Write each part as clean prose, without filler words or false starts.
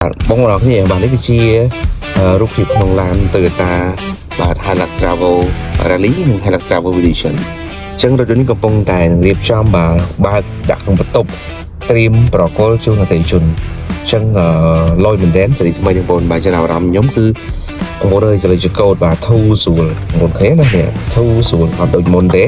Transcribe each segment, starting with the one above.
bóng đó thì bạn ấy chia rút kịpក្នុងឡាន Toyota បាទ Hilux Travel Rally និង Hilux Travel Edition អញ្ចឹងរថយន្តនេះកំពុងតែនឹងរៀបចំបើកដាក់ក្នុងបន្ទប់ត្រៀមប្រគល់ជូនអតិថិជនអញ្ចឹងលយមែនទែនសេរីថ្មីទាំងបងបាទចំណាប់អារម្មណ៍ខ្ញុំគឺបងអើយចលនាកូដបាទធូរស្រួលមុនឃើញណានេះធូរស្រួលអត់ដូចមុនទេ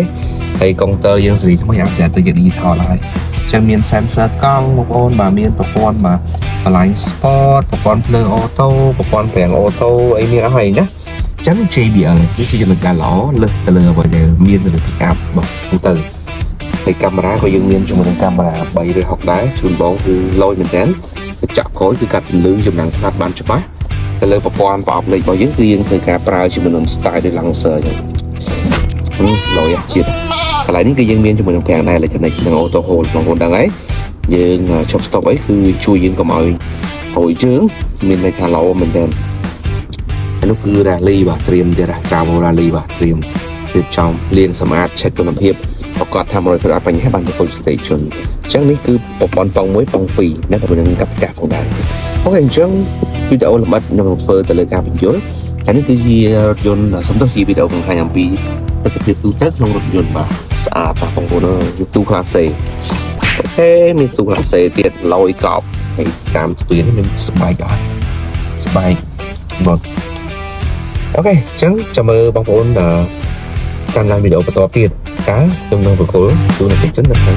ហើយកុងទ័រយើងសេរីថ្មីអាចទៅជា digital ហើយអញ្ចឹងមាន sensor កង់បងប្អូនបាទមានប្រព័ន្ធបាទ Align Sport ប្រព័ន្ធភ្លើងអូតូប្រព័ន្ធប្រាំងអូតូអីមានអស់ហើយណាអញ្ចឹង JBL នេះជាចំណុចដែលល្អលើសទៅលើអ្វីដែលមាននៅលើ Pickup របស់ទូទៅហើយកាមេរ៉ាក៏យើងមានជាមួយនឹងកាមេរ៉ា360ដែរជូនបងគឺលយមែនតើកញ្ចក់ក្រោយគឺកាត់ពន្លឺចំណាំងផ្លាត់បានច្បាស់ទៅលើប្រព័ន្ធប្រអប់លេខរបស់យើងគឺយើងធ្វើការប្រើជាមួយនឹង style ដូច Lancer អញ្ចឹងលយជាតិកន្លែងនេះគឺយើងមានជាមួយនឹងប្រាំងដែរ electronic និង auto hold បងប្អូនដឹងហើយយើងឈប់ stop អីគឺជួយយើងកុំឲ្យហួយជើងមានន័យថាល្អមែនតើអានោះគឺ rally បាទត្រៀមទៀត travel rally បាទត្រៀមរៀបចំលាងសម្អាត check គុណភាពប្រកាសថា100%អត់បញ្ហាបានប្រកួតស្ទេជនអញ្ចឹងនេះគឺប្រព័ន្ធប៉ង1ប៉ង2នៅជាមួយនឹងកັບកាផងដែរអូខេអញ្ចឹងវីដេអូលម្អិតខ្ញុំនឹងធ្វើទៅលើការបញ្យល់ហើយនេះគឺជារថយន្តសំដៅជាវីដេអូបង្ហាញអំពីទស្សនវិជ្ជាទូទៅក្នុងរថយន្តបាទស្អាតណាស់បងប្អូនអើយទូ class A អូខេមានទូ class A ទៀតឡយកប់ហើយតាមស្ពាននេះមានស្បែកអត់ស្បែកបងអូខេអញ្ចឹងចាំមើលបងប្អូនតាមឡានវីដេអូបន្តទៀតតើខ្ញុំនឹងប្រកល់ទូនអតិជននៅខាង